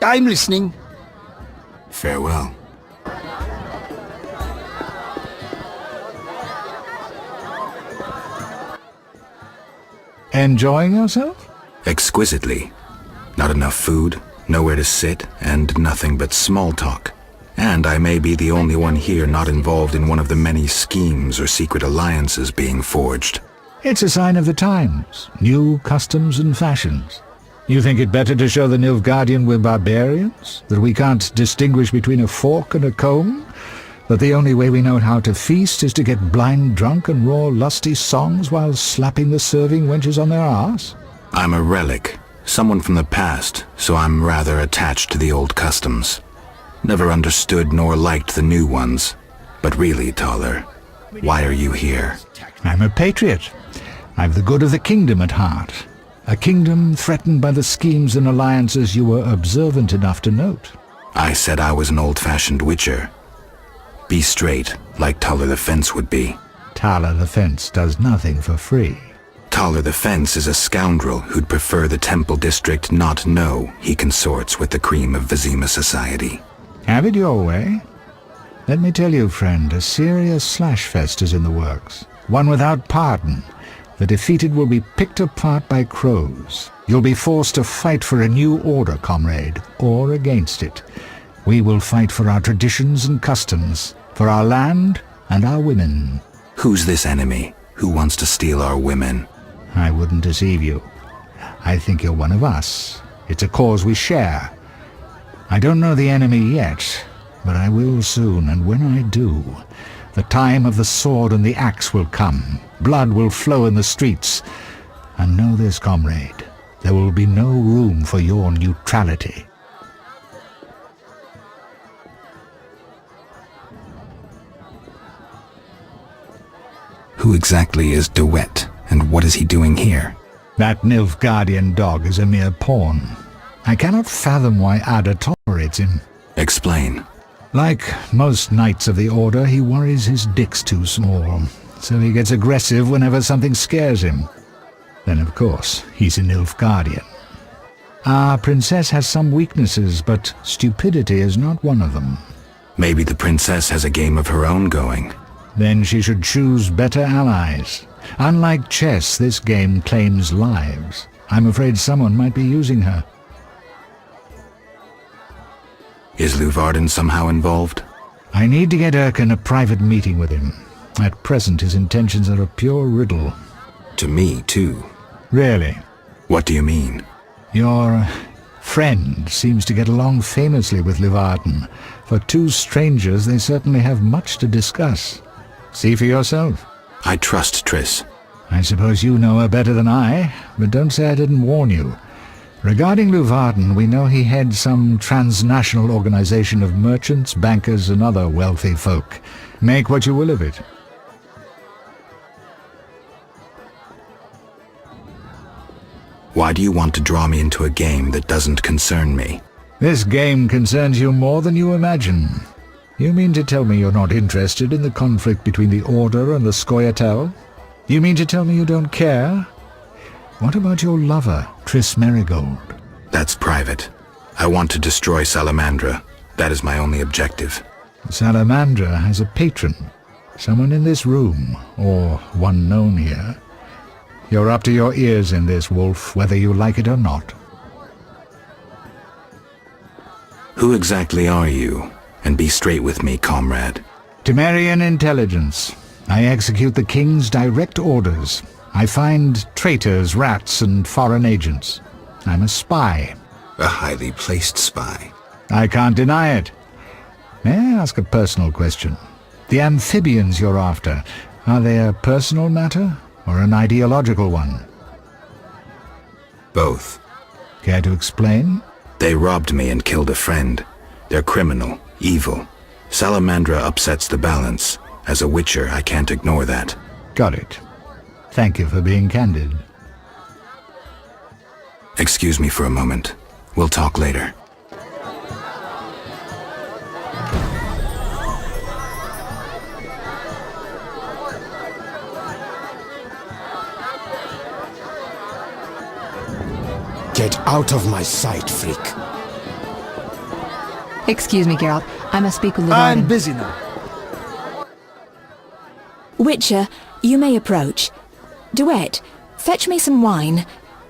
I'm listening. Farewell. Enjoying yourself? Exquisitely. Not enough food, nowhere to sit, and nothing but small talk. And I may be the only one here not involved in one of the many schemes or secret alliances being forged. It's a sign of the times. New customs and fashions. You think it better to show the Nilfgaardian we're barbarians? That we can't distinguish between a fork and a comb? That the only way we know how to feast is to get blind drunk and roar lusty songs while slapping the serving wenches on their arse? I'm a relic, someone from the past, so I'm rather attached to the old customs. Never understood nor liked the new ones. But really, Taller, why are you here? I'm a patriot. I've the good of the kingdom at heart. A kingdom threatened by the schemes and alliances you were observant enough to note. I said I was an old-fashioned witcher. Be straight, like Taller the Fence would be. Taller the Fence does nothing for free. Taller the Fence is a scoundrel who'd prefer the Temple District not know he consorts with the cream of Vizima society. Have it your way. Let me tell you, friend, a serious slashfest is in the works. One without pardon. The defeated will be picked apart by crows. You'll be forced to fight for a new order, comrade, or against it. We will fight for our traditions and customs, for our land and our women. Who's this enemy? Who wants to steal our women? I wouldn't deceive you. I think you're one of us. It's a cause we share. I don't know the enemy yet, but I will soon, and when I do, the time of the sword and the axe will come. Blood will flow in the streets. And know this, comrade, there will be no room for your neutrality. Who exactly is DeWitt, and what is he doing here? That Nilfgaardian dog is a mere pawn. I cannot fathom why Ada tolerates him. Explain. Like most knights of the Order, he worries his dick's too small, so he gets aggressive whenever something scares him. Then, of course, he's a Nilfgaardian. Our princess has some weaknesses, but stupidity is not one of them. Maybe the princess has a game of her own going. Then she should choose better allies. Unlike chess, this game claims lives. I'm afraid someone might be using her. Is Luvarden somehow involved? I need to get Erkin a private meeting with him. At present, his intentions are a pure riddle. To me, too. Really? What do you mean? Your friend seems to get along famously with Luvarden. For two strangers, they certainly have much to discuss. See for yourself. I trust Triss. I suppose you know her better than I, but don't say I didn't warn you. Regarding Luvarden, we know he heads some transnational organization of merchants, bankers, and other wealthy folk. Make what you will of it. Why do you want to draw me into a game that doesn't concern me? This game concerns you more than you imagine. You mean to tell me you're not interested in the conflict between the Order and the Scoia'tael? You mean to tell me you don't care? What about your lover, Triss Merigold? That's private. I want to destroy Salamandra. That is my only objective. Salamandra has a patron. Someone in this room, or one known here. You're up to your ears in this, Wolf, whether you like it or not. Who exactly are you? And be straight with me, comrade. Temerian intelligence. I execute the king's direct orders. I find traitors, rats, and foreign agents. I'm a spy. A highly placed spy. I can't deny it. May I ask a personal question? The amphibians you're after, are they a personal matter or an ideological one? Both. Care to explain? They robbed me and killed a friend. They're criminal, evil. Salamandra upsets the balance. As a witcher, I can't ignore that. Got it. Thank you for being candid. Excuse me for a moment. We'll talk later. Get out of my sight, freak. Excuse me, Geralt. I must speak with the I'm warden. busy now. Witcher, you may approach. Duet, fetch me some wine.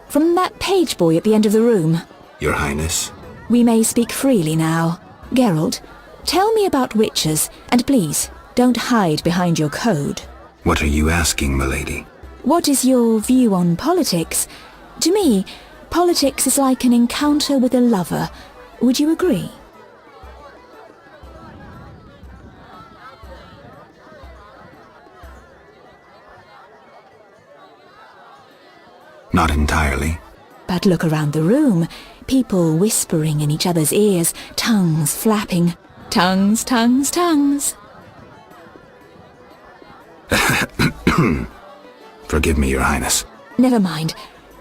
From that page boy at the end of the room. Your Highness? We may speak freely now. Geralt, tell me about witches, and please, don't hide behind your code. What are you asking, milady? What is your view on politics? To me, politics is like an encounter with a lover. Would you agree? Not entirely. But look around the room. People whispering in each other's ears, tongues flapping. Tongues, tongues, tongues. Forgive me, Your Highness. Never mind.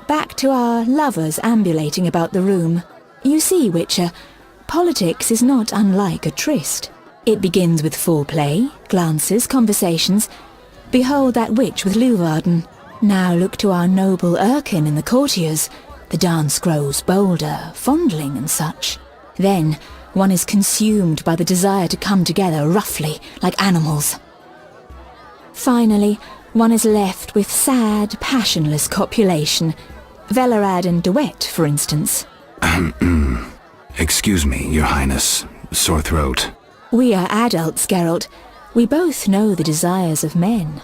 Back to our lovers ambulating about the room. You see, Witcher, politics is not unlike a tryst. It begins with foreplay, glances, conversations. Behold that witch with Leuwarden. Now look to our noble Erkin and the courtiers. The dance grows bolder, fondling and such. Then one is consumed by the desire to come together roughly, like animals. Finally, one is left with sad, passionless copulation. Velerad and Duet, for instance. Excuse me, Your Highness. Sore throat. We are adults, Geralt. We both know the desires of men.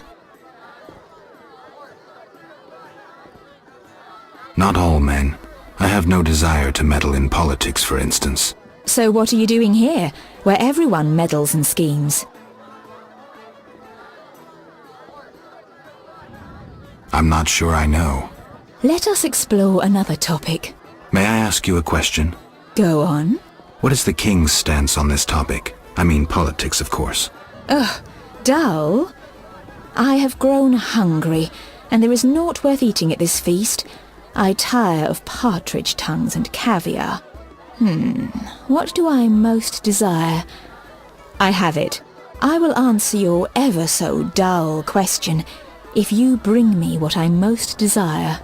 Not all men. I have no desire to meddle in politics, for instance. So what are you doing here, where everyone meddles and schemes? I'm not sure I know. Let us explore another topic. May I ask you a question? Go on. What is the king's stance on this topic? I mean politics, of course. Dull? I have grown hungry, and there is naught worth eating at this feast. I tire of partridge tongues and caviar. What do I most desire? I have it. I will answer your ever so dull question if you bring me what I most desire.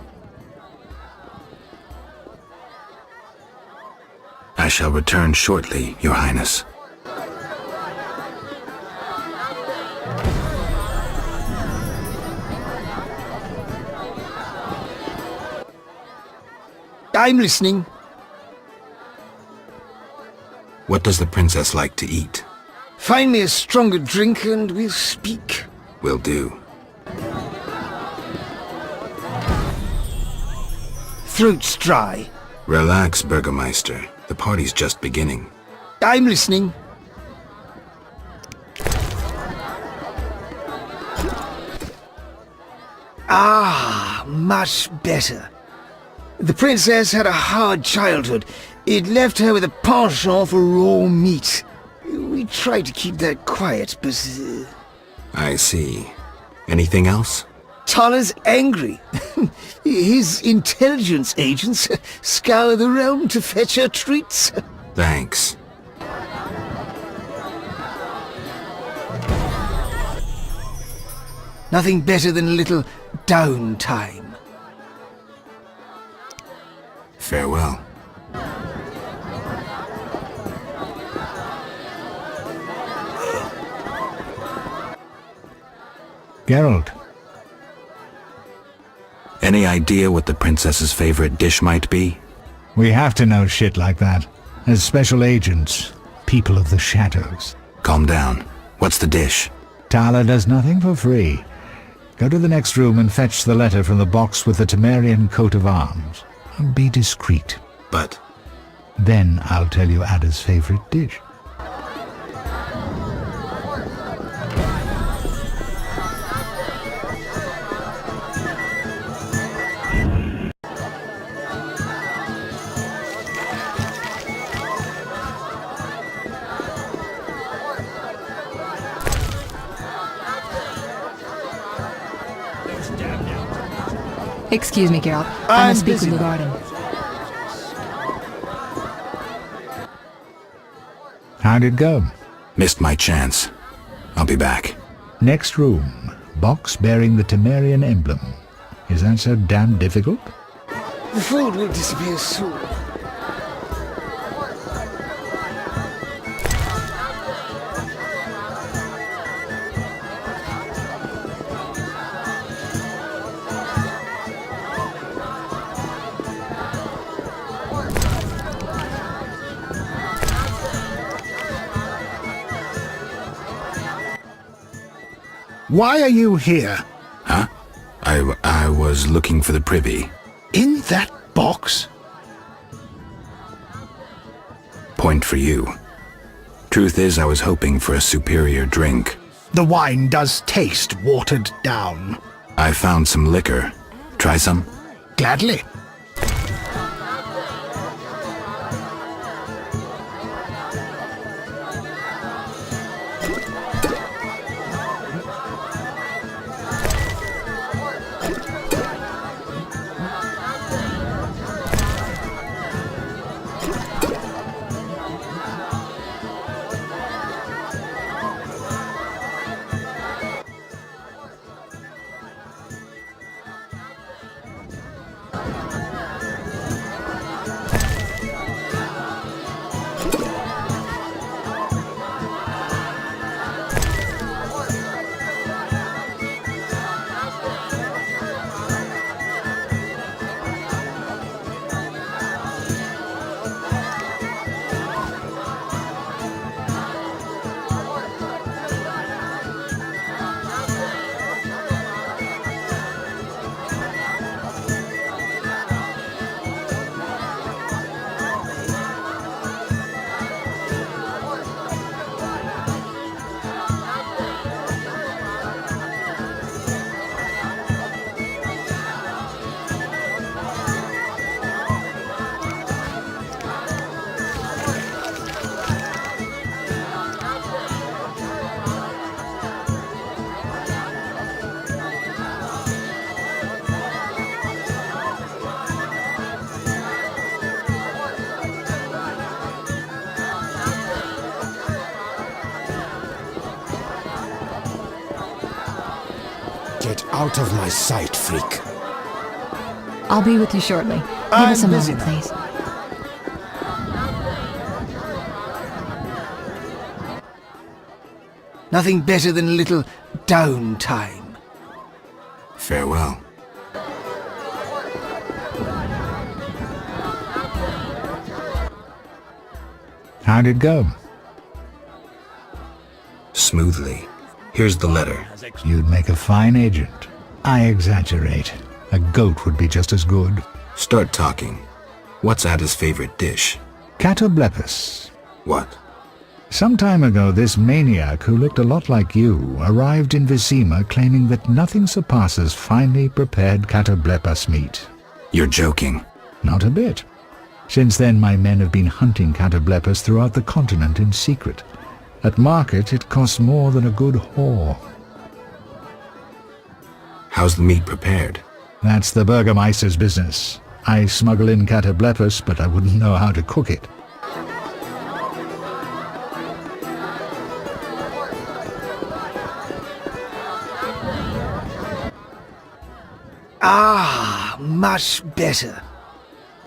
I shall return shortly, Your Highness. I'm listening. What does the princess like to eat? Find me a stronger drink and we'll speak. Will do. Throat's dry. Relax, Burgermeister. The party's just beginning. I'm listening. Ah, much better. The princess had a hard childhood. It left her with a penchant for raw meat. We tried to keep that quiet, but... I see. Anything else? Tala's angry. His intelligence agents scour the realm to fetch her treats. Thanks. Nothing better than a little downtime. Farewell. Geralt, Any idea what the princess's favorite dish might be? we have to know shit like that. As special agents, people of the shadows. Calm down. What's the dish? Tala does nothing for free. Go to the next room and fetch the letter from the box with the Temerian coat of arms. And be discreet. But Then I'll tell you Ada's favorite dish. Excuse me, Geralt. I I'm must speak busy with the now. garden. How'd it go? missed my chance. I'll be back. Next room. Box bearing the Temerian emblem. Is that so damn difficult? The food will disappear soon. Why are you here? Huh? I was looking for the privy. In that box? Point for you. Truth is, I was hoping for a superior drink. The wine does taste watered down. I found some liquor. Try some? Gladly. Get out of my sight, freak. I'll be with you shortly. Give I'm us a busy moment, now. please. Nothing better than a little downtime. Farewell. How'd it go? Smoothly. Here's the letter. You'd make a fine agent. I exaggerate. A goat would be just as good. Start talking. What's Ada's favorite dish? Catoblepis. What? Some time ago, this maniac who looked a lot like you arrived in Visima claiming that nothing surpasses finely prepared catoblepas meat. You're joking. Not a bit. Since then, my men have been hunting catoblepas throughout the continent in secret. At market, it costs more than a good whore. How's the meat prepared? That's the Burgermeister's business. I smuggle in catoblepas, but I wouldn't know how to cook it. Ah, much better.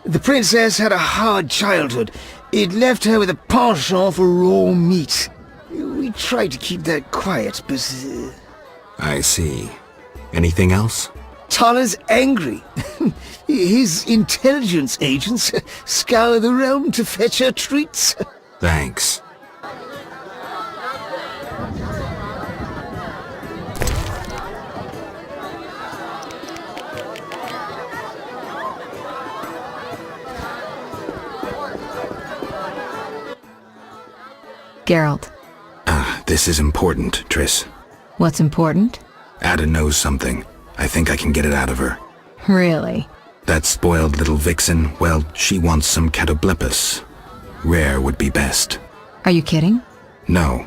The princess had a hard childhood. It left her with a penchant for raw meat. We tried to keep that quiet, but... I see. Anything else? Tala's angry. His intelligence agents scour the realm to fetch her treats. Thanks. Geralt, This is important, Triss. what's important? Ada knows something. I think I can get it out of her. Really? That spoiled little vixen, well, she wants some catoblepis. Rare would be best. Are you kidding? No.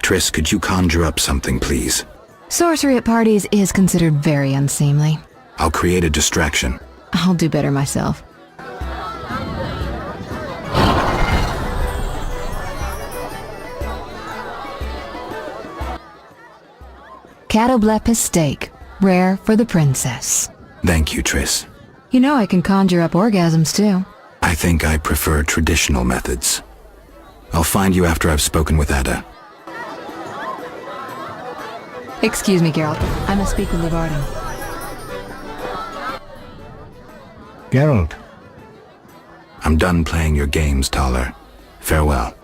Triss, could you conjure up something, please? Sorcery at parties is considered very unseemly. I'll create a distraction. I'll do better myself. Catoblepis steak, rare for the princess. Thank you, Triss. You know I can conjure up orgasms too. I think I prefer traditional methods. I'll find you after I've spoken with Ada. Excuse me, Geralt. I must speak with Levarden. Geralt, I'm done playing your games, Taller. Farewell.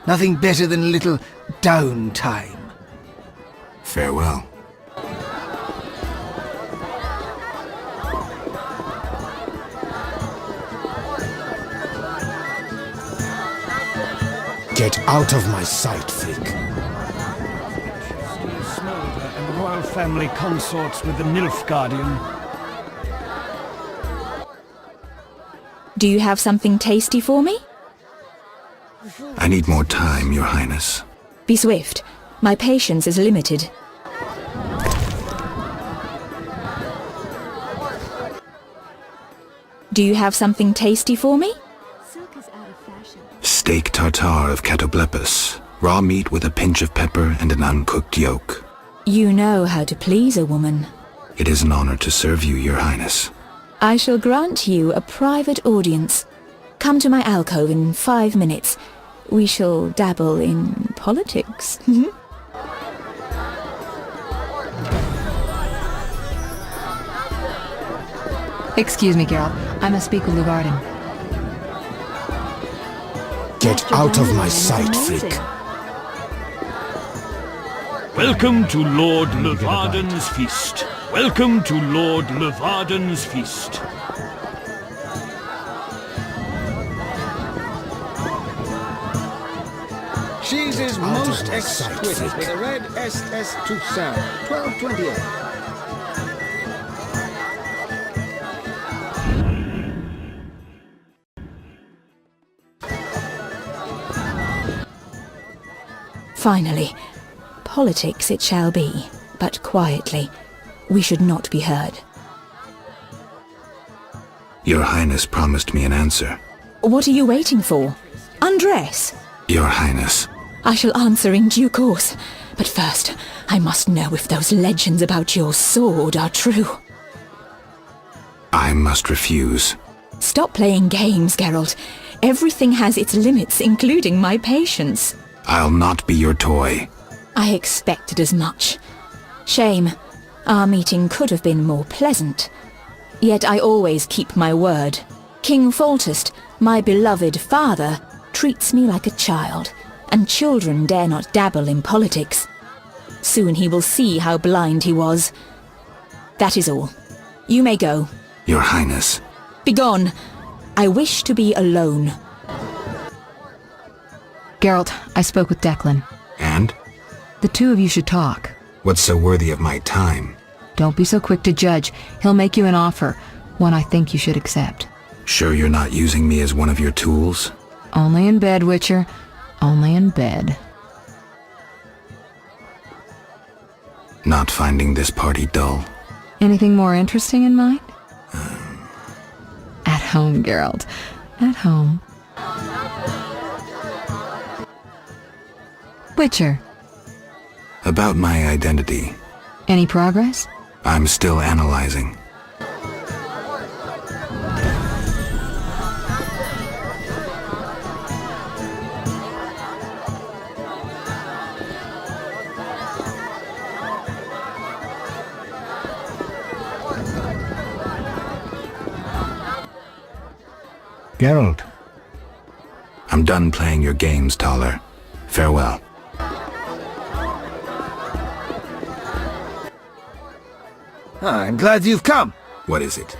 Nothing better than a little downtime. Farewell. Get out of my sight, freak. Smolder and royal family consorts with the Nilfgaardian. Do you have something tasty for me? I need more time, Your Highness. Be swift. My patience is limited. Do you have something tasty for me? Steak tartare of catoblepus, raw meat with a pinch of pepper and an uncooked yolk. You know how to please a woman. It is an honor to serve you, Your Highness. I shall grant you a private audience. Come to my alcove in 5 minutes. We shall dabble in politics. Excuse me, Geralt. I must speak with Lugarden. Get out of my sight, freak. Welcome to Lord Levarden's feast. Welcome to Lord Levarden's feast. Cheese is most exquisite with a red SS Toussaint, 1228. Finally, politics it shall be, but quietly. We should not be heard. Your Highness promised me an answer. What are you waiting for? Undress! Your Highness. I shall answer in due course. But first, I must know if those legends about your sword are true. I must refuse. Stop playing games, Geralt. Everything has its limits, including my patience. I'll not be your toy. I expected as much. Shame. Our meeting could have been more pleasant. Yet I always keep my word. King Foltest, my beloved father, treats me like a child, and children dare not dabble in politics. Soon he will see how blind he was. That is all. You may go. Your Highness. Begone. I wish to be alone. Geralt, I spoke with Declan. And? The two of you should talk. What's so worthy of my time? Don't be so quick to judge. He'll make you an offer, one I think you should accept. Sure you're not using me as one of your tools? Only in bed, Witcher. Only in bed. Not finding this party dull? Anything more interesting in mind? At home, Geralt. At home. Witcher. About my identity. Any progress? I'm still analyzing. Geralt. I'm done playing your games, Taller. Farewell. I'm glad you've come. What is it?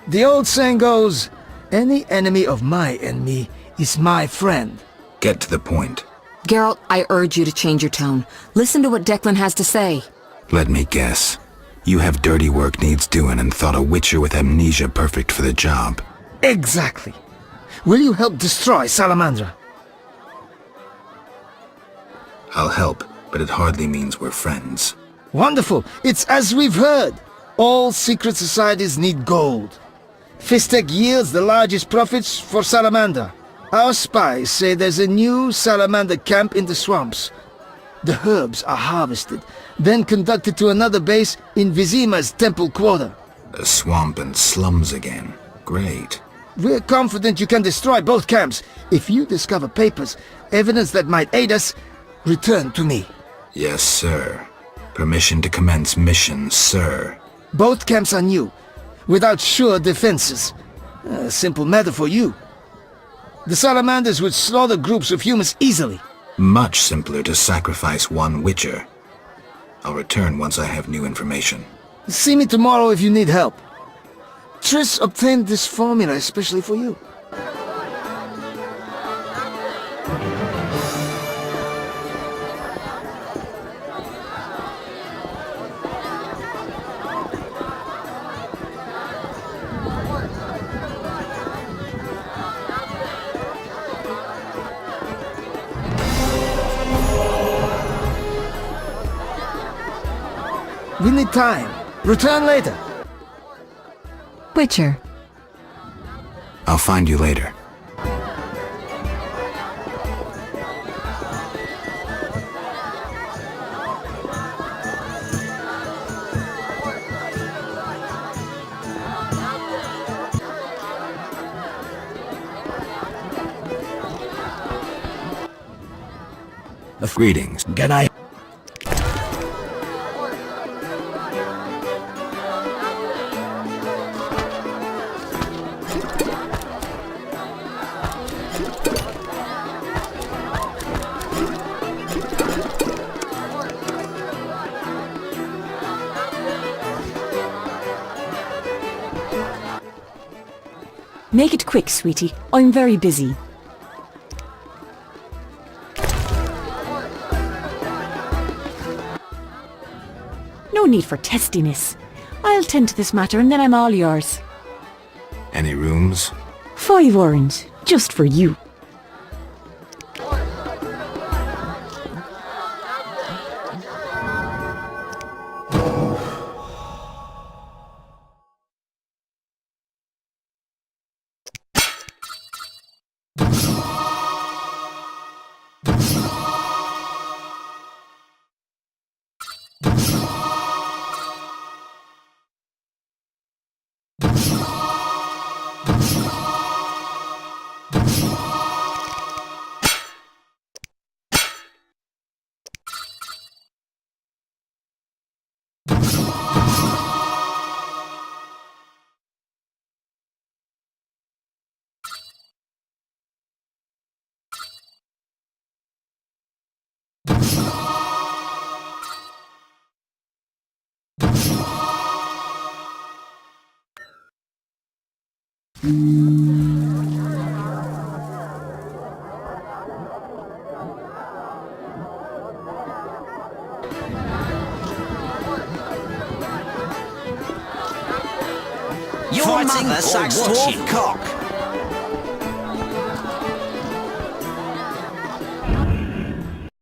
The old saying goes, any enemy of my enemy is my friend. Get to the point. Geralt, I urge you to change your tone. Listen to what Declan has to say. Let me guess. You have dirty work needs doing and thought a witcher with amnesia perfect for the job. Exactly. Will you help destroy Salamandra? I'll help, but it hardly means we're friends. Wonderful. It's as we've heard. All secret societies need gold. Fistek yields the largest profits for Salamander. Our spies say there's a new Salamander camp in the swamps. The herbs are harvested, then conducted to another base in Vizima's temple quarter. A swamp and slums again. Great. We're confident you can destroy both camps. If you discover papers, evidence that might aid us, return to me. Yes, sir. Permission to commence mission, sir. Both camps are new, without sure defenses. A simple matter for you. The Salamanders would slaughter groups of humans easily. Much simpler to sacrifice one Witcher. I'll return once I have new information. See me tomorrow if you need help. Triss obtained this formula especially for you. We need time. Return later. Witcher. I'll find you later. Greetings. Can I? Make it quick, sweetie. I'm very busy. No need for testiness. I'll tend to this matter and then I'm all yours. Any rooms? 5 orange, just for you. Your mother sucks 12 cock.